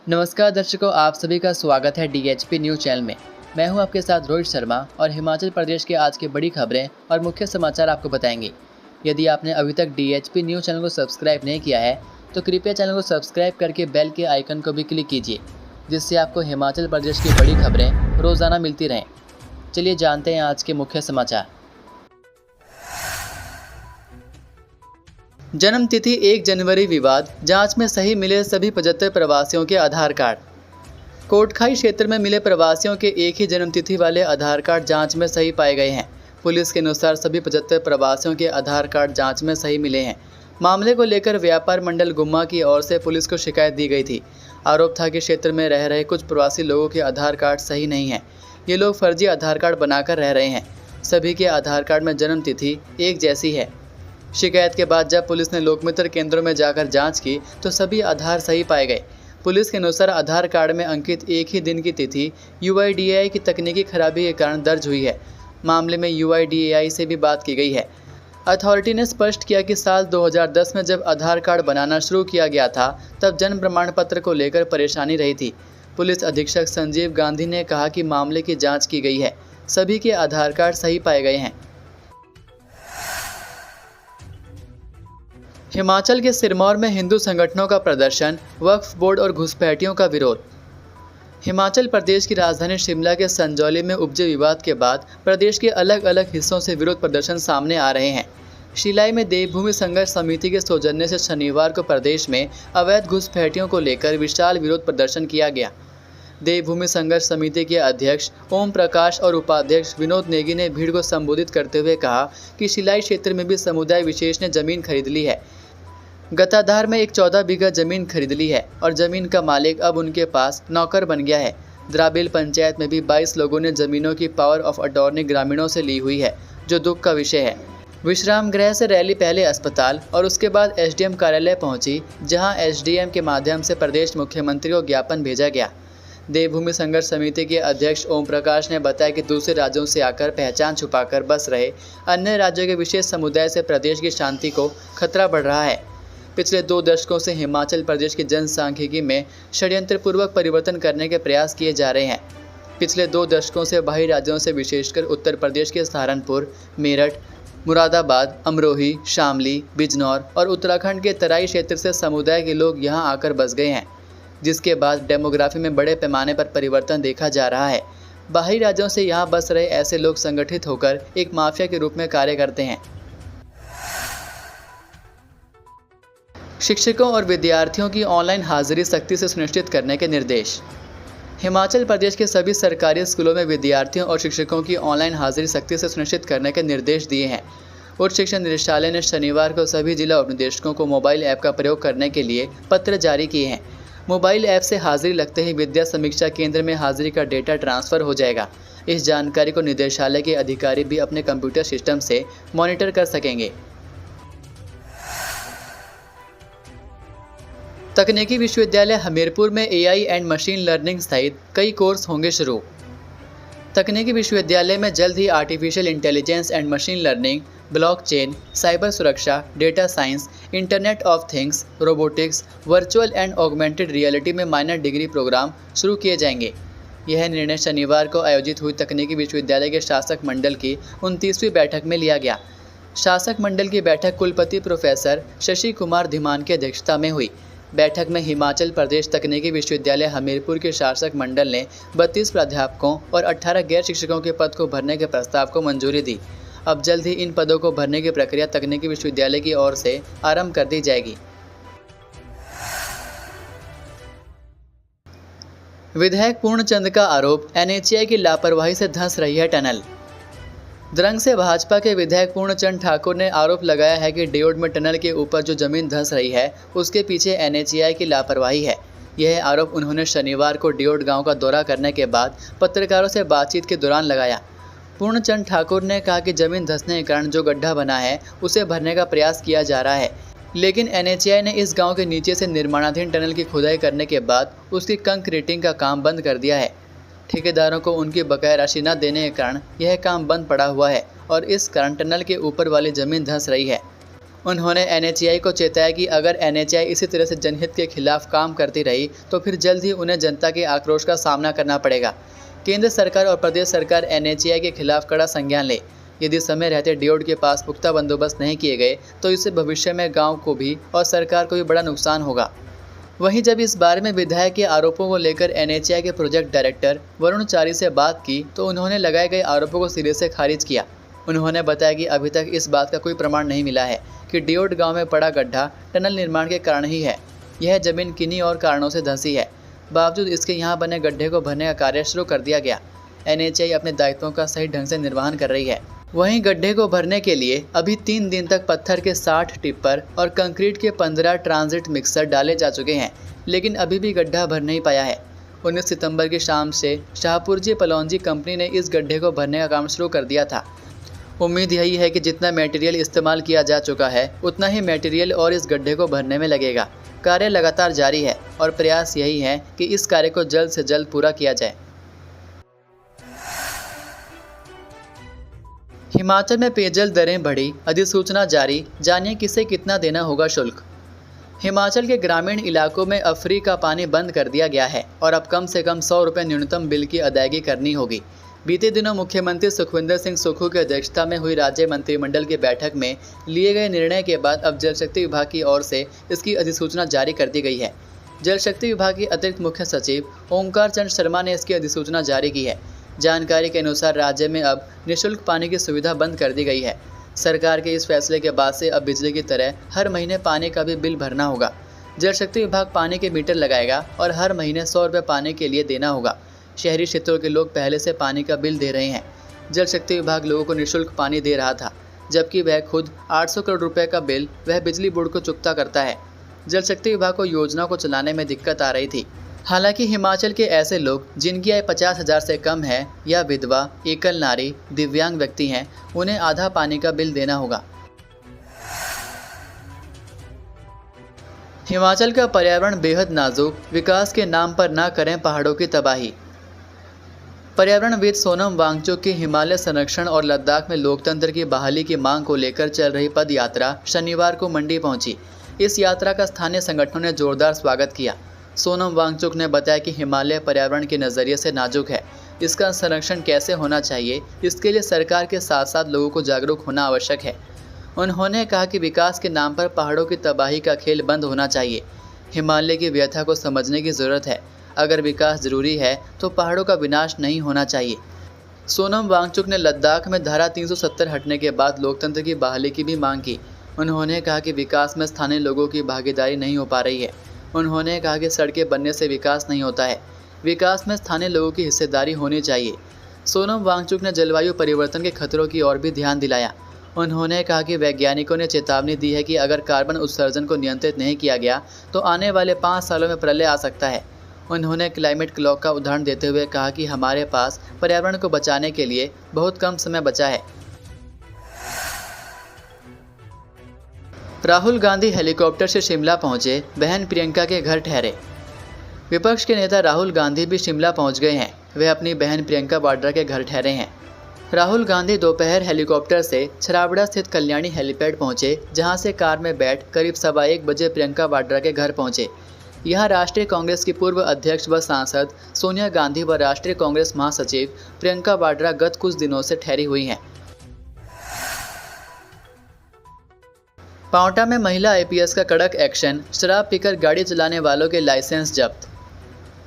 नमस्कार दर्शकों, आप सभी का स्वागत है डीएचपी न्यूज़ चैनल में। मैं हूं आपके साथ रोहित शर्मा और हिमाचल प्रदेश के आज की बड़ी खबरें और मुख्य समाचार आपको बताएंगे। यदि आपने अभी तक डीएचपी न्यूज़ चैनल को सब्सक्राइब नहीं किया है तो कृपया चैनल को सब्सक्राइब करके बेल के आइकन को भी क्लिक कीजिए, जिससे आपको हिमाचल प्रदेश की बड़ी खबरें रोज़ाना मिलती रहें। चलिए जानते हैं आज के मुख्य समाचार। जन्म तिथि 1 जनवरी विवाद, जांच में सही मिले सभी 75 प्रवासियों के आधार कार्ड। कोटखाई क्षेत्र में मिले प्रवासियों के एक ही जन्मतिथि वाले आधार कार्ड जांच में सही पाए गए हैं। पुलिस के अनुसार सभी 75 प्रवासियों के आधार कार्ड जांच में सही मिले हैं। मामले को लेकर व्यापार मंडल गुम्मा की ओर से पुलिस को शिकायत दी गई थी। आरोप था कि क्षेत्र में रह रहे कुछ प्रवासी लोगों के आधार कार्ड सही नहीं हैं। ये लोग फर्जी आधार कार्ड बनाकर रह रहे हैं। सभी के आधार कार्ड में जन्मतिथि एक जैसी है। शिकायत के बाद जब पुलिस ने लोकमित्र केंद्रों में जाकर जांच की तो सभी आधार सही पाए गए। पुलिस के अनुसार आधार कार्ड में अंकित एक ही दिन की तिथि UIDAI की तकनीकी खराबी के कारण दर्ज हुई है। मामले में UIDAI से भी बात की गई है। अथॉरिटी ने स्पष्ट किया कि साल 2010 में जब आधार कार्ड बनाना शुरू किया गया था तब जन्म प्रमाण पत्र को लेकर परेशानी रही थी। पुलिस अधीक्षक संजीव गांधी ने कहा कि मामले की जाँच की गई है। सभी के आधार कार्ड सही पाए गए हैं। हिमाचल के सिरमौर में हिंदू संगठनों का प्रदर्शन, वक्फ बोर्ड और घुसपैठियों का विरोध। हिमाचल प्रदेश की राजधानी शिमला के संजौली में उपजे विवाद के बाद प्रदेश के अलग अलग हिस्सों से विरोध प्रदर्शन सामने आ रहे हैं। शिलाई में देवभूमि संघर्ष समिति के सौजन्य से शनिवार को प्रदेश में अवैध घुसपैठियों को लेकर विशाल विरोध प्रदर्शन किया गया। देवभूमि संघर्ष समिति के अध्यक्ष ओम प्रकाश और उपाध्यक्ष विनोद नेगी ने भीड़ को संबोधित करते हुए कहा कि शिलाई क्षेत्र में भी समुदाय विशेष ने जमीन खरीद ली है। गताधार में एक 14 बीघा जमीन खरीद ली है और जमीन का मालिक अब उनके पास नौकर बन गया है। द्राबिल पंचायत में भी 22 लोगों ने जमीनों की पावर ऑफ अटॉर्नी ग्रामीणों से ली हुई है, जो दुख का विषय है। विश्राम गृह से रैली पहले अस्पताल और उसके बाद SDM कार्यालय पहुंची, जहां SDM के माध्यम से प्रदेश मुख्यमंत्री को ज्ञापन भेजा गया। देवभूमि संघर्ष समिति के अध्यक्ष ओम प्रकाश ने बताया कि दूसरे राज्यों से आकर पहचान छुपाकर बस रहे अन्य राज्यों के विशेष समुदाय से प्रदेश की शांति को खतरा बढ़ रहा है। पिछले 2 दशकों से हिमाचल प्रदेश की जनसांख्यिकी में षड्यंत्रपूर्वक परिवर्तन करने के प्रयास किए जा रहे हैं। पिछले 2 दशकों से बाहरी राज्यों से विशेषकर उत्तर प्रदेश के सहारनपुर, मेरठ, मुरादाबाद, अमरोही, शामली, बिजनौर और उत्तराखंड के तराई क्षेत्र से समुदाय के लोग यहां आकर बस गए हैं, जिसके बाद डेमोग्राफी में बड़े पैमाने पर परिवर्तन देखा जा रहा है। बाहरी राज्यों से यहाँ बस रहे ऐसे लोग संगठित होकर एक माफिया के रूप में कार्य करते हैं। शिक्षकों और विद्यार्थियों की ऑनलाइन हाजिरी सख्ती से सुनिश्चित करने के निर्देश। हिमाचल प्रदेश के सभी सरकारी स्कूलों में विद्यार्थियों और शिक्षकों की ऑनलाइन हाजिरी सख्ती से सुनिश्चित करने के निर्देश दिए हैं। उच्च शिक्षा निदेशालय ने शनिवार को सभी जिला उपनिदेशकों को मोबाइल ऐप का प्रयोग करने के लिए पत्र जारी किए हैं। मोबाइल ऐप से हाजिरी लगते ही विद्या समीक्षा केंद्र में हाजिरी का डेटा ट्रांसफ़र हो जाएगा। इस जानकारी को निदेशालय के अधिकारी भी अपने कंप्यूटर सिस्टम से मॉनिटर कर सकेंगे। तकनीकी विश्वविद्यालय हमीरपुर में AI एंड मशीन लर्निंग सहित कई कोर्स होंगे शुरू। तकनीकी विश्वविद्यालय में जल्द ही artificial intelligence and machine learning, blockchain, cyber सुरक्षा, data science, internet of things, robotics, virtual and augmented reality में माइनर डिग्री प्रोग्राम शुरू किए जाएंगे। यह निर्णय शनिवार को आयोजित हुई तकनीकी विश्वविद्यालय के शासक मंडल की 29वीं बैठक में लिया गया। शासक मंडल की बैठक कुलपति प्रोफेसर शशि कुमार धीमान की अध्यक्षता में हुई। बैठक में हिमाचल प्रदेश तकनीकी विश्वविद्यालय हमीरपुर के शासक मंडल ने 32 प्राध्यापकों और 18 गैर शिक्षकों के पद को भरने के प्रस्ताव को मंजूरी दी। अब जल्द ही इन पदों को भरने की प्रक्रिया तकनीकी विश्वविद्यालय की ओर से आरंभ कर दी जाएगी। विधायक पूर्णचंद का आरोप, NHAI की लापरवाही से धंस रही है टनल। द्रंग से भाजपा के विधायक पूर्णचंद ठाकुर ने आरोप लगाया है कि डियोड में टनल के ऊपर जो जमीन धंस रही है उसके पीछे NHAI की लापरवाही है। यह आरोप उन्होंने शनिवार को डियोड गांव का दौरा करने के बाद पत्रकारों से बातचीत के दौरान लगाया। पूर्णचंद ठाकुर ने कहा कि जमीन धंसने के कारण जो गड्ढा बना है उसे भरने का प्रयास किया जा रहा है, लेकिन NHAI ने इस गाँव के नीचे से निर्माणाधीन टनल की खुदाई करने के बाद उसकी कंक्रीटिंग का काम बंद कर दिया है। ठेकेदारों को उनकी बकाया राशि न देने के कारण यह काम बंद पड़ा हुआ है और इस कारण टनल के ऊपर वाली जमीन धंस रही है। उन्होंने एनएचएआई को चेताया कि अगर एनएचएआई इसी तरह से जनहित के खिलाफ काम करती रही तो फिर जल्द ही उन्हें जनता के आक्रोश का सामना करना पड़ेगा। केंद्र सरकार और प्रदेश सरकार एनएचएआई के खिलाफ कड़ा संज्ञान ले। यदि समय रहते डियोड के पास पुख्ता बंदोबस्त नहीं किए गए तो इससे भविष्य में गांव को भी और सरकार को भी बड़ा नुकसान होगा। वहीं जब इस बारे में विधायक के आरोपों को लेकर एनएचएआई के प्रोजेक्ट डायरेक्टर वरुण चारी से बात की तो उन्होंने लगाए गए आरोपों को सिरे से खारिज किया। उन्होंने बताया कि अभी तक इस बात का कोई प्रमाण नहीं मिला है कि डियोड गांव में पड़ा गड्ढा टनल निर्माण के कारण ही है। यह जमीन किन्हीं और कारणों से धंसी है। बावजूद इसके यहाँ बने गड्ढे को भरने का कार्य शुरू कर दिया गया। एनएचएआई अपने दायित्वों का सही ढंग से निर्वहन कर रही है। वहीं गड्ढे को भरने के लिए अभी 3 दिन तक पत्थर के 60 टिप्पर और कंक्रीट के 15 ट्रांजिट मिक्सर डाले जा चुके हैं, लेकिन अभी भी गड्ढा भर नहीं पाया है। 19 सितंबर की शाम से शाहपुरजी पलौंजी कंपनी ने इस गड्ढे को भरने का काम शुरू कर दिया था। उम्मीद यही है कि जितना मटेरियल इस्तेमाल किया जा चुका है उतना ही मटेरियल और इस गड्ढे को भरने में लगेगा। कार्य लगातार जारी है और प्रयास यही है कि इस कार्य को जल्द से जल्द पूरा किया जाए। हिमाचल में पेयजल दरें बढ़ी, अधिसूचना जारी, जानिए किसे कितना देना होगा शुल्क। हिमाचल के ग्रामीण इलाकों में अब फ्री का पानी बंद कर दिया गया है और अब कम से कम 100 रुपये न्यूनतम बिल की अदायगी करनी होगी। बीते दिनों मुख्यमंत्री सुखविंदर सिंह सुक्खू की अध्यक्षता में हुई राज्य मंत्रिमंडल की बैठक में लिए गए निर्णय के बाद अब जल शक्ति विभाग की ओर से इसकी अधिसूचना जारी कर दी गई है। जल शक्ति विभाग के अतिरिक्त मुख्य सचिव ओंकार चंद शर्मा ने इसकी अधिसूचना जारी की है। जानकारी के अनुसार राज्य में अब निःशुल्क पानी की सुविधा बंद कर दी गई है। सरकार के इस फैसले के बाद से अब बिजली की तरह हर महीने पानी का भी बिल भरना होगा। जल शक्ति विभाग पानी के मीटर लगाएगा और हर महीने 100 रुपये पानी के लिए देना होगा। शहरी क्षेत्रों के लोग पहले से पानी का बिल दे रहे हैं। जल शक्ति विभाग लोगों को निःशुल्क पानी दे रहा था, जबकि वह खुद 800 करोड़ रुपए का बिल वह बिजली बोर्ड को चुकता करता है। जल शक्ति विभाग को योजना को चलाने में दिक्कत आ रही थी। हालांकि हिमाचल के ऐसे लोग जिनकी आय 50,000 से कम है या विधवा, एकल नारी, दिव्यांग व्यक्ति हैं, उन्हें आधा पानी का बिल देना होगा। हिमाचल का पर्यावरण बेहद नाजुक, विकास के नाम पर ना करें पहाड़ों की तबाही। पर्यावरणविद सोनम वांगचुक की हिमालय संरक्षण और लद्दाख में लोकतंत्र की बहाली की मांग को लेकर चल रही पद यात्रा शनिवार को मंडी पहुंची। इस यात्रा का स्थानीय संगठनों ने जोरदार स्वागत किया। सोनम वांगचुक ने बताया कि हिमालय पर्यावरण के नज़रिए से नाजुक है। इसका संरक्षण कैसे होना चाहिए, इसके लिए सरकार के साथ साथ लोगों को जागरूक होना आवश्यक है। उन्होंने कहा कि विकास के नाम पर पहाड़ों की तबाही का खेल बंद होना चाहिए। हिमालय की व्यथा को समझने की ज़रूरत है। अगर विकास जरूरी है तो पहाड़ों का विनाश नहीं होना चाहिए। सोनम वांगचुक ने लद्दाख में धारा 370 हटने के बाद लोकतंत्र की बहाली की भी मांग की। उन्होंने कहा कि विकास में स्थानीय लोगों की भागीदारी नहीं हो पा रही है। उन्होंने कहा कि सड़कें बनने से विकास नहीं होता है, विकास में स्थानीय लोगों की हिस्सेदारी होनी चाहिए। सोनम वांगचुक ने जलवायु परिवर्तन के खतरों की ओर भी ध्यान दिलाया। उन्होंने कहा कि वैज्ञानिकों ने चेतावनी दी है कि अगर कार्बन उत्सर्जन को नियंत्रित नहीं किया गया तो आने वाले 5 सालों में प्रलय आ सकता है। उन्होंने क्लाइमेट क्लॉक का उदाहरण देते हुए कहा कि हमारे पास पर्यावरण को बचाने के लिए बहुत कम समय बचा है। राहुल गांधी हेलीकॉप्टर से शिमला पहुंचे, बहन प्रियंका के घर ठहरे। विपक्ष के नेता राहुल गांधी भी शिमला पहुंच गए हैं। वे अपनी बहन प्रियंका वाड्रा के घर ठहरे हैं। राहुल गांधी दोपहर हेलीकॉप्टर से छराबड़ा स्थित कल्याणी हेलीपैड पहुंचे, जहां से कार में बैठ करीब 1:15 बजे प्रियंका वाड्रा के घर पहुंचे। यहां राष्ट्रीय कांग्रेस की पूर्व अध्यक्ष व सांसद सोनिया गांधी व राष्ट्रीय कांग्रेस महासचिव प्रियंका वाड्रा गत कुछ दिनों से ठहरी हुई हैं। पांवटा में महिला आईपीएस का कड़क एक्शन, शराब पीकर गाड़ी चलाने वालों के लाइसेंस जब्त।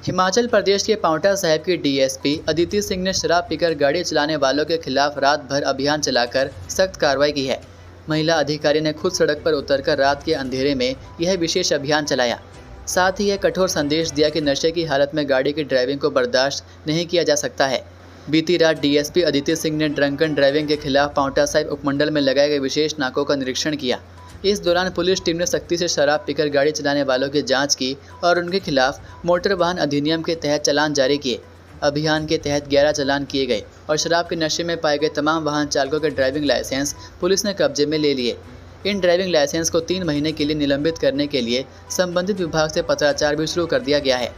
हिमाचल प्रदेश के पांवटा साहिब की डीएसपी अदिति सिंह ने शराब पीकर गाड़ी चलाने वालों के खिलाफ रात भर अभियान चलाकर सख्त कार्रवाई की है। महिला अधिकारी ने खुद सड़क पर उतरकर रात के अंधेरे में यह विशेष अभियान चलाया। साथ ही यह कठोर संदेश दिया कि नशे की हालत में गाड़ी की ड्राइविंग को बर्दाश्त नहीं किया जा सकता है। बीती रात डीएसपी अदिति सिंह ने ड्रंकन ड्राइविंग के खिलाफ पांवटा साहिब उपमंडल में लगाए गए विशेष नाकों का निरीक्षण किया। इस दौरान पुलिस टीम ने सख्ती से शराब पीकर गाड़ी चलाने वालों की जांच की और उनके खिलाफ मोटर वाहन अधिनियम के तहत चालान जारी किए। अभियान के तहत 11 चालान किए गए और शराब के नशे में पाए गए तमाम वाहन चालकों के ड्राइविंग लाइसेंस पुलिस ने कब्जे में ले लिए। इन ड्राइविंग लाइसेंस को 3 महीने के लिए निलंबित करने के लिए संबंधित विभाग से पत्राचार भी शुरू कर दिया गया है।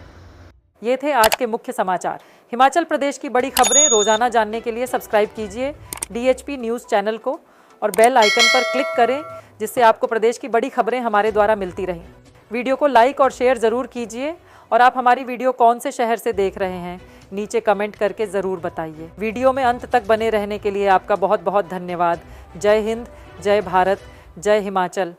ये थे आज के मुख्य समाचार। हिमाचल प्रदेश की बड़ी खबरें रोजाना जानने के लिए सब्सक्राइब कीजिए DHP न्यूज़ चैनल को और बेल आइकन पर क्लिक करें, जिससे आपको प्रदेश की बड़ी खबरें हमारे द्वारा मिलती रहें। वीडियो को लाइक और शेयर ज़रूर कीजिए और आप हमारी वीडियो कौन से शहर से देख रहे हैं नीचे कमेंट करके ज़रूर बताइए। वीडियो में अंत तक बने रहने के लिए आपका बहुत बहुत धन्यवाद। जय हिंद, जय भारत, जय हिमाचल।